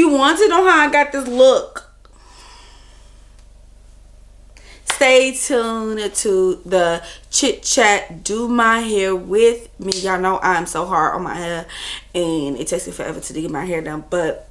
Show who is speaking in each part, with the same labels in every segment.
Speaker 1: you want to know how I got this look, stay tuned to the chit chat. Do my hair with me. Y'all know I'm so hard on my hair and it takes me forever to get my hair done, but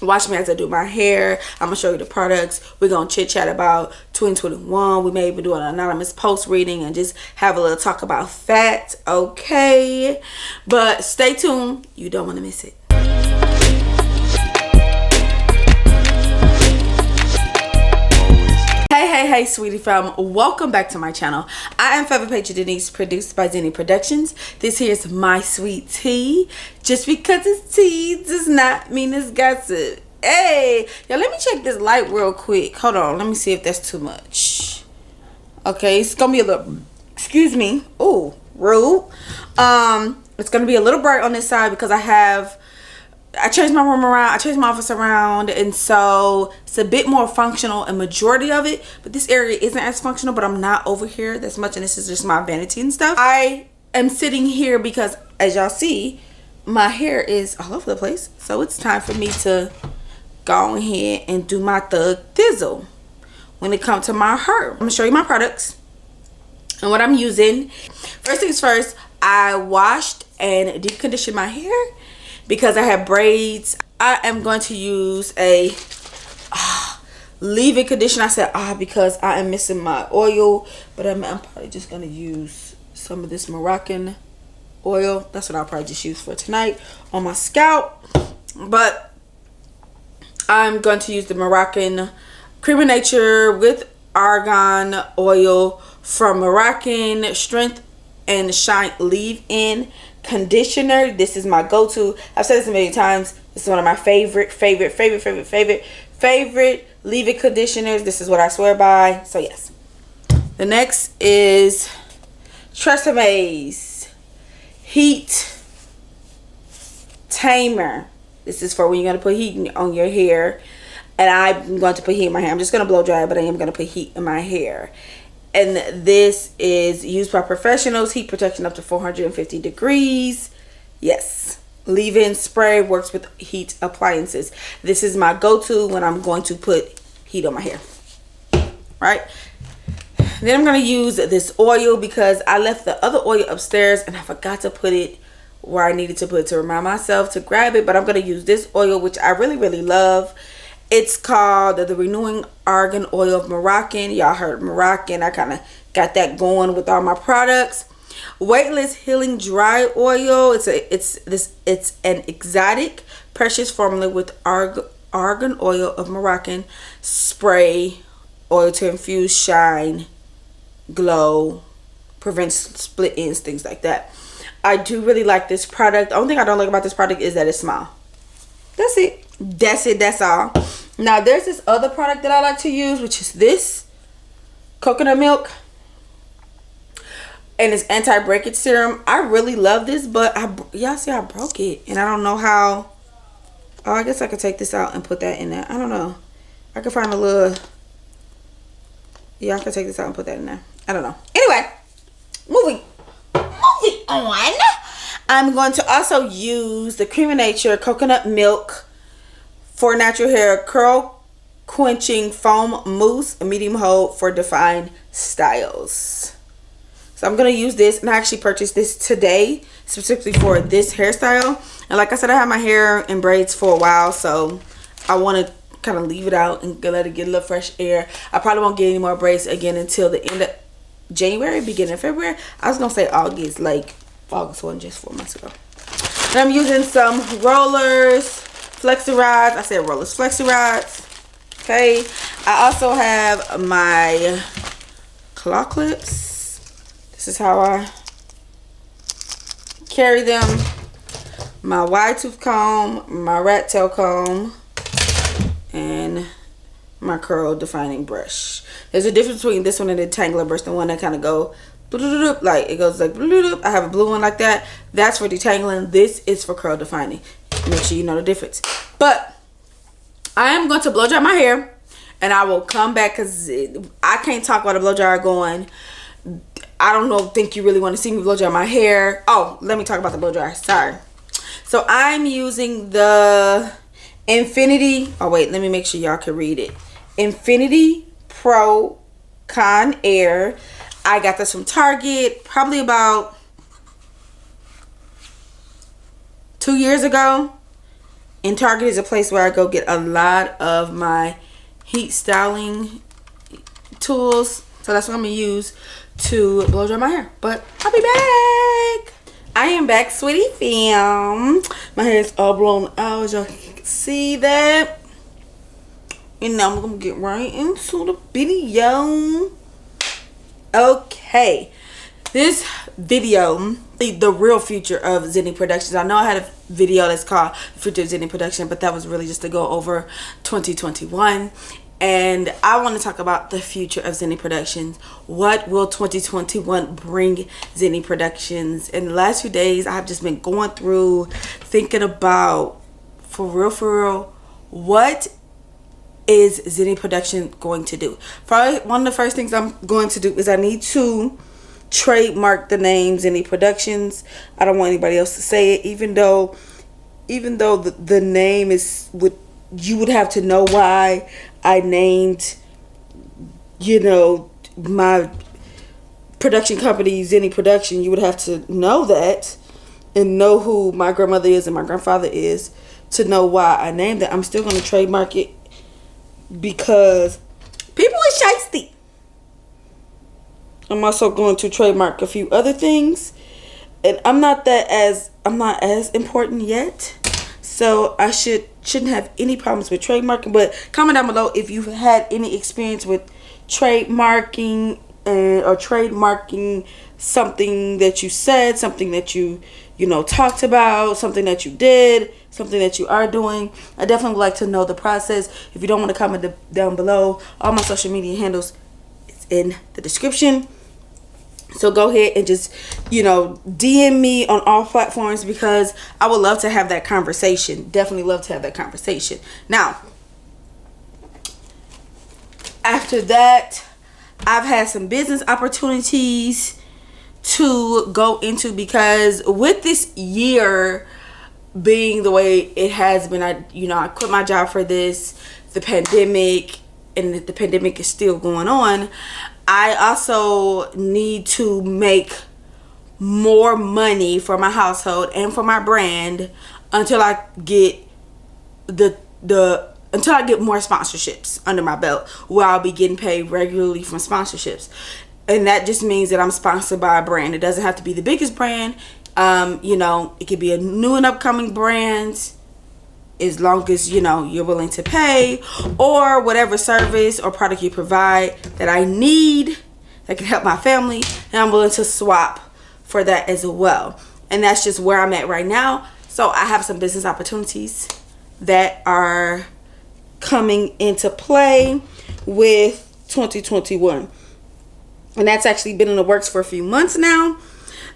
Speaker 1: watch me as I do my hair. I'm gonna show you the products. We're gonna chit chat about 2021. We may even do an anonymous post reading and just have a little talk about fat, okay? But stay tuned, you don't want to miss it. Hey, sweetie fam, welcome back to my channel. I am Forever Patra Denise, produced by Zenny Productions. This here is my sweet tea. Just because it's tea does not mean it's gossip. Hey, y'all, let me check this light real quick. Hold on, let me see if that's too much. Okay, it's gonna be a little, excuse me, ooh, rude. It's gonna be a little bright on this side because I changed my room around, I changed my office around, and so it's a bit more functional in majority of it, but this area isn't as functional, but I'm not over here this much, and this is just my vanity and stuff. I am sitting here because, as y'all see, my hair is all over the place, so it's time for me to go ahead and do my thug thizzle when it comes to my hair. I'm gonna show you my products and what I'm using. First things first, I washed and deep conditioned my hair because I have braids. I am going to use a leave-in conditioner. I said because I am missing my oil, but I'm probably just going to use some of this Moroccan oil. That's what I'll probably just use for tonight on my scalp. But I'm going to use the Moroccan Cream of Nature with argan oil from Moroccan Strength and Shine leave-in conditioner. This is my go-to. I've said this a million times. This is one of my favorite leave-in conditioners. This is what I swear by. So yes. The next is Treseme's Heat Tamer. This is for when you're going to put heat on your hair. And I'm going to put heat in my hair. I'm just going to blow dry, but I am going to put heat in my hair. And this is used by professionals. Heat protection up to 450 degrees. Yes. Leave-in spray works with heat appliances. This is my go-to when I'm going to put heat on my hair. Right? Then I'm going to use this oil because I left the other oil upstairs and I forgot to put it where I needed to put it to remind myself to grab it. But I'm going to use this oil, which I really love. It's called the Renewing Argan Oil of Moroccan. Y'all heard Moroccan. I kind of got that going with all my products. Weightless Healing Dry Oil. It's an exotic precious formula with argan oil of Moroccan spray oil to infuse, shine, glow, prevents split ends, things like that. I do really like this product. The only thing I don't like about this product is that it's small. That's it. That's all. Now there's this other product that I like to use, which is this coconut milk, and it's anti-breakage serum. I really love this, but y'all see I broke it and I don't know how. Oh, I guess I could take this out and put that in there. I don't know. I could find a little. Yeah, I could take this out and put that in there. I don't know. Anyway, moving on. I'm going to also use the Cream of Nature coconut milk for natural hair curl quenching foam mousse, a medium hold for defined styles. So I'm going to use this, and I actually purchased this today specifically for this hairstyle. And like I said, I have my hair in braids for a while, so I want to kind of leave it out and let it get a little fresh air. I probably won't get any more braids again until the end of January, beginning of February. I was going to say August, like August 1, just 4 months ago. And I'm using some rollers, flexi rods. I said rollers, flexi rods. Okay. I also have my claw clips. This is how I carry them. My wide tooth comb, my rat tail comb, and my curl defining brush. There's a difference between this one and the detangler brush, the one that kind of go like it goes like I have a blue one like that. That's for detangling. This is for curl defining. Make sure you know the difference. But I am going to blow dry my hair, and I will come back because I can't talk about a blow dryer going. I don't think you really want to see me blow dry my hair. Oh, let me talk about the blow dryer. Sorry. So I'm using the Infinity. Oh wait, let me make sure y'all can read it. Infinity Pro Con Air. I got this from Target probably about 2 years ago. And Target is a place where I go get a lot of my heat styling tools. So that's what I'm going to use to blow dry my hair. But I'll be back. I am back, sweetie fam. My hair is all blown out, as y'all can see that. And now I'm going to get right into the video. Okay. This video, the real future of Zenny Productions. I know I had a video that's called The Future of Zenny Production, but that was really just to go over 2021. And I want to talk about the future of Zenny Productions. What will 2021 bring Zenny Productions? In the last few days, I've just been going through, thinking about, for real, what is Zenny Production going to do? One of the first things I'm going to do is I need to trademark the name Zenny Productions. I don't want anybody else to say it, even though the name is you would have to know why I named, my production company Zenny Production. You would have to know that and know who my grandmother is and my grandfather is to know why I named it. I'm still going to trademark it because people are shiesty. I'm also going to trademark a few other things, and I'm not as important yet, so I shouldn't have any problems with trademarking. But comment down below if you've had any experience with trademarking or trademarking something that you said, something that you talked about, something that you did, something that you are doing. I definitely would like to know the process. If you don't want to comment down below, all my social media handles is in the description. So go ahead and just, DM me on all platforms, because I would love to have that conversation. Definitely love to have that conversation. Now, after that, I've had some business opportunities to go into, because with this year being the way it has been, I quit my job for the pandemic, and the pandemic is still going on. I also need to make more money for my household and for my brand until I get until I get more sponsorships under my belt, where I'll be getting paid regularly from sponsorships. And that just means that I'm sponsored by a brand. It doesn't have to be the biggest brand. It could be a new and upcoming brand, as long as you're willing to pay, or whatever service or product you provide that I need that can help my family, and I'm willing to swap for that as well. And that's just where I'm at right now. So I have some business opportunities that are coming into play with 2021, and that's actually been in the works for a few months now.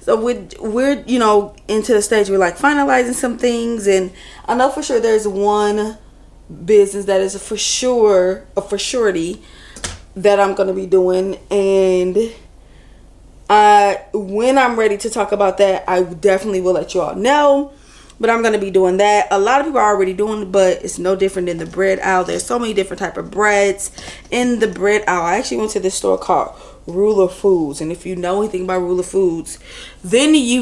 Speaker 1: So we're into the stage we're like finalizing some things, and I know for sure there's one business that is for surety that I'm gonna be doing, and when I'm ready to talk about that, I definitely will let you all know. But I'm gonna be doing that. A lot of people are already doing it, but it's no different than the bread aisle. There's so many different type of breads in the bread aisle. I actually went to this store called Ruler Foods, and if you know anything about Ruler Foods, then they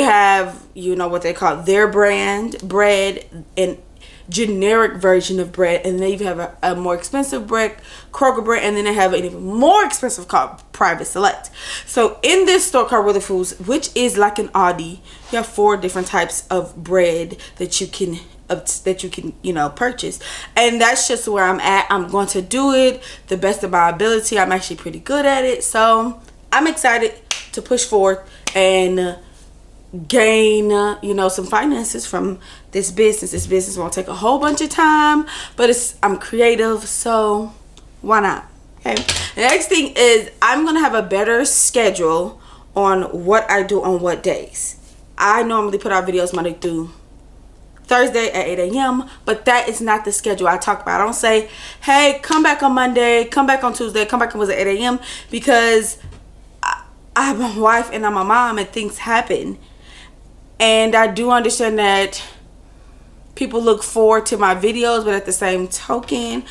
Speaker 1: have what they call their brand bread and generic version of bread, and they have a more expensive bread, Kroger bread, and then they have an even more expensive called Private Select. So in this store called Ruler Foods, which is like an Aldi, you have 4 different types of bread that you can purchase, and that's just where I'm at. I'm going to do it the best of my ability. I'm actually pretty good at it, so I'm excited to push forward and gain some finances from this business. This business won't take a whole bunch of time, but I'm creative, so why not? Okay, the next thing is I'm gonna have a better schedule on what I do on what days. I normally put out videos Monday through Thursday at 8 a.m. but that is not the schedule I talk about. I don't say, hey, come back on Monday, come back on Tuesday, come back on Wednesday at 8 a.m. because I'm a wife and I'm a mom, and things happen. And I do understand that people look forward to my videos, but at the same token,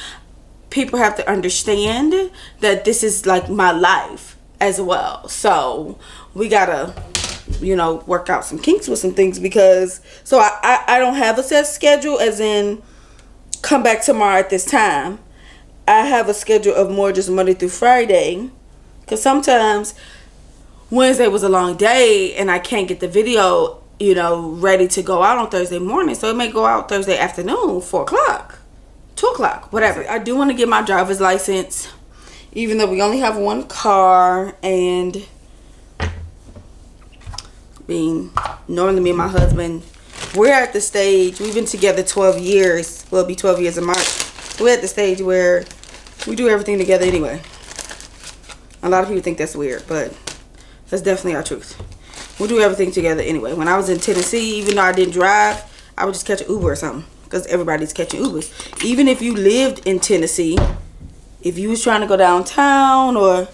Speaker 1: people have to understand that this is like my life as well. So we gotta, you know, work out some kinks with some things, because so I don't have a set schedule as in come back tomorrow at this time. I have a schedule of more just Monday through Friday, because sometimes Wednesday was a long day and I can't get the video, you know, ready to go out on Thursday morning. So it may go out Thursday afternoon, 4 o'clock, 2 o'clock, whatever. I do want to get my driver's license, even though we only have one car, and normally me and my husband, we're at the stage, we've been together 12 years. Well, it'll be 12 years in March. We're at the stage where we do everything together anyway. A lot of people think that's weird, but that's definitely our truth. We do everything together anyway. When I was in Tennessee, even though I didn't drive, I would just catch an Uber or something, because everybody's catching Ubers. Even if you lived in Tennessee, if you was trying to go downtown or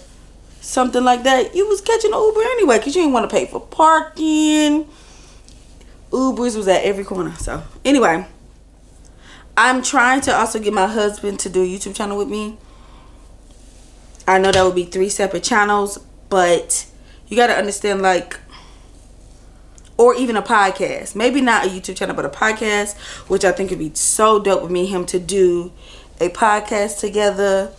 Speaker 1: something like that, you was catching an Uber anyway, because you didn't want to pay for parking. Ubers was at every corner. So anyway, I'm trying to also get my husband to do a YouTube channel with me. I know that would be 3 separate channels, but you got to understand, like, or even a podcast. Maybe not a YouTube channel, but a podcast, which I think would be so dope with me and him to do a podcast together.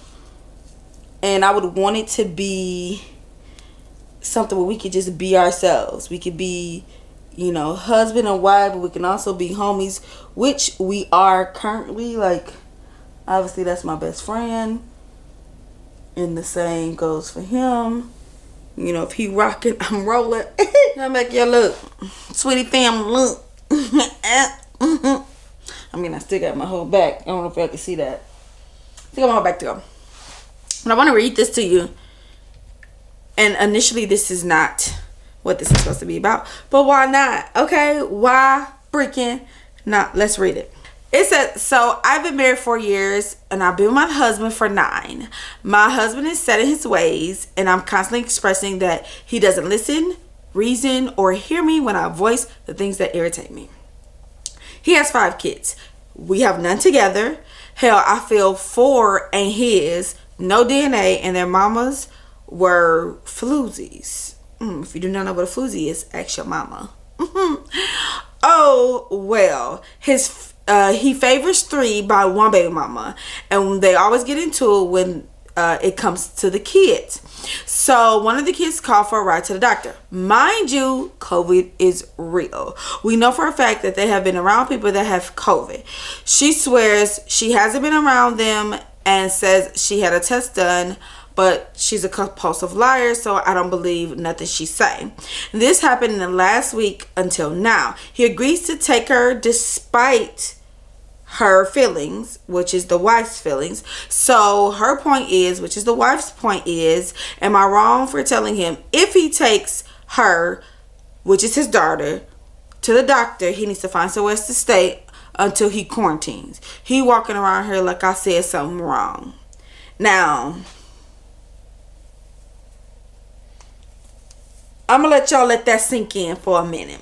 Speaker 1: And I would want it to be something where we could just be ourselves. We could be, you know, husband and wife, but we can also be homies, which we are currently. Like, obviously that's my best friend, and the same goes for him. You know, if he rocking, I'm rolling. I'm like, yo, look, sweetie fam, look. I mean, I still got my whole back. I don't know if y'all can see that. Still got my whole back to go. And I want to read this to you. And initially, this is not what this is supposed to be about, but why not? Okay, why freaking not? Let's read it. It says, so I've been married 4 years and I've been with my husband for 9. My husband is set in his ways, and I'm constantly expressing that he doesn't listen, reason, or hear me when I voice the things that irritate me. He has 5 kids. We have none together. Hell, I feel 4 ain't his, no DNA, and their mamas were floozies. If you do not know what a floozy is, ask your mama. Oh, well, he favors 3 by 1 baby mama, and they always get into it when it comes to the kids. So one of the kids called for a ride to the doctor. Mind you, COVID is real. We know for a fact that they have been around people that have COVID. She swears she hasn't been around them and says she had a test done, but she's a compulsive liar, so I don't believe nothing she's saying. This happened in the last week until now. He agrees to take her despite her feelings, which is the wife's feelings. So her point is, which is the wife's point is, am I wrong for telling him if he takes her, which is his daughter, to the doctor, he needs to find somewhere else to stay until he quarantines? He walking around here like I said something wrong. Now, I'm gonna let y'all let that sink in for a minute.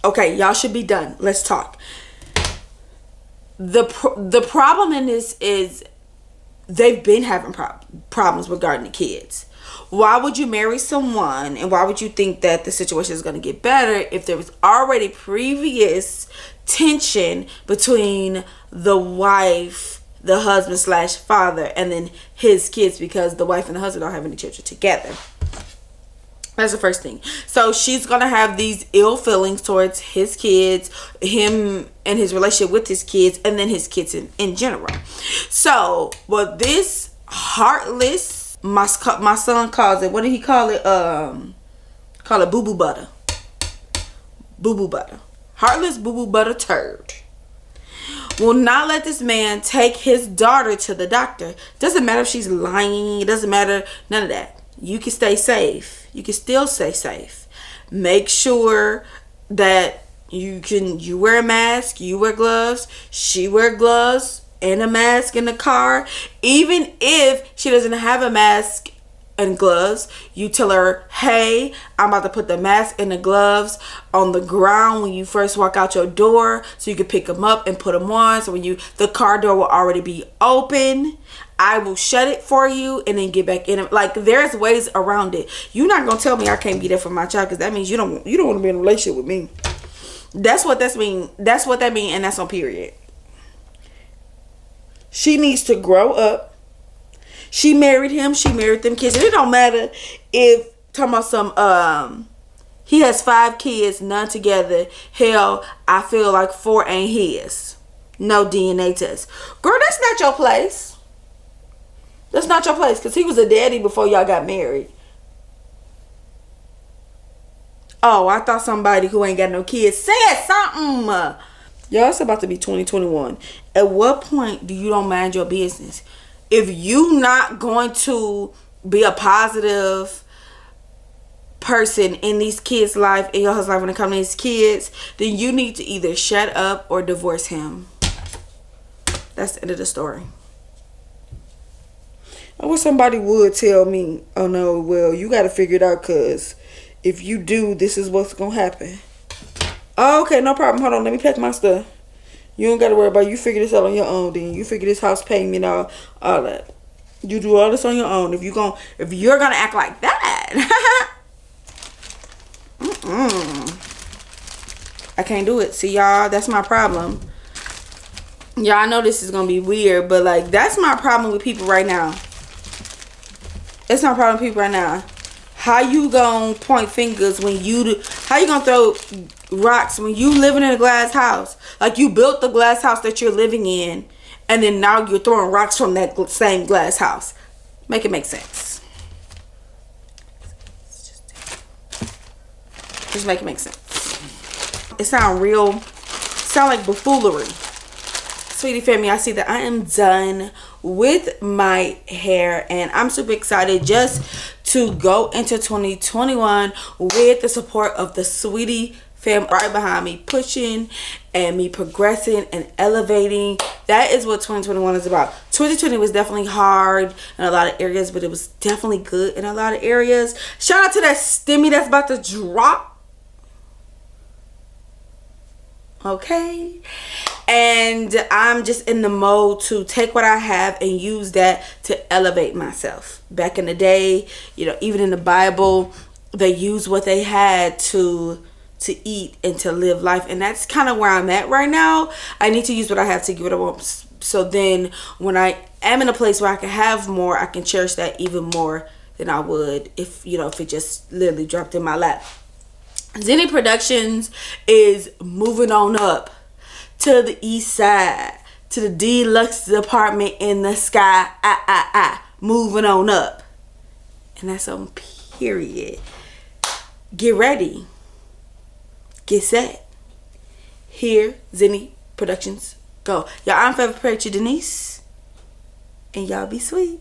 Speaker 1: Okay, y'all should be done. Let's talk. The problem in this is they've been having problems regarding the kids. Why would you marry someone, and why would you think that the situation is going to get better if there was already previous tension between the wife, the husband / father, and then his kids, because the wife and the husband don't have any children together? That's the first thing. So she's going to have these ill feelings towards his kids, him and his relationship with his kids, and then his kids in general. So, but this heartless, my son calls it, what did he call it? Call it boo-boo butter. Boo-boo butter. Heartless boo-boo butter turd will not let this man take his daughter to the doctor. You matter if she's lying. It doesn't matter. None of that. You can stay safe. You can still stay safe. Make sure that you wear a mask, you wear gloves, she wear gloves and a mask in the car. Even if she doesn't have a mask and gloves. You tell her, hey, I'm about to put the mask and the gloves on the ground when you first walk out your door, so you can pick them up and put them on. So when the car door will already be open. I will shut it for you and then get back in it. Like, there's ways around it. You're not gonna tell me I can't be there for my child, because that means you don't want to be in a relationship with me. That's what that means. That's what that means, and that's on period. She needs to grow up. She married him. She married them kids. And it don't matter if talking about some he has 5 kids, none together. Hell, I feel like 4 ain't his. No DNA test. Girl, that's not your place. That's not your place, because he was a daddy before y'all got married. Oh, I thought somebody who ain't got no kids said something. Y'all, it's about to be 2021. At what point do you don't mind your business? If you not going to be a positive person in these kids' life, in your husband's life when it comes to these kids, then you need to either shut up or divorce him. That's the end of the story. I wish somebody would tell me, oh no, well, you got to figure it out, because if you do, this is what's going to happen. Oh, okay, no problem. Hold on, let me pack my stuff. You don't got to worry about it. You figure this out on your own, then. You figure this house payment, all that. You do all this on your own. If you're going to act like that. I can't do it. See, y'all, that's my problem. Y'all, I know this is going to be weird, but, like, that's my problem with people right now. It's my problem with people right now. How you gonna point fingers when how you gonna throw rocks when you living in a glass house? Like, you built the glass house that you're living in, and then now you're throwing rocks from that same glass house. Make it make sense. Just make it make sense. It sound like buffoonery. Sweetie family, I see that I am done with my hair, and I'm super excited just to go into 2021 with the support of the Sweetie fam right behind me, pushing and me progressing and elevating. That is what 2021 is about. 2020 was definitely hard in a lot of areas, but it was definitely good in a lot of areas. Shout out to that stimmy that's about to drop. Okay, and I'm just in the mode to take what I have and use that to elevate myself. Back in the day, even in the Bible, they used what they had to eat and to live life, and that's kind of where I'm at right now. I need to use what I have to get what I want, so then when I am in a place where I can have more, I can cherish that even more than I would if it just literally dropped in my lap. Zenny Productions is moving on up to the east side, to the deluxe apartment in the sky. Moving on up. And that's on period. Get ready. Get set. Here, Zenny Productions go. Y'all, I'm Forever Patra Denise. And y'all be sweet.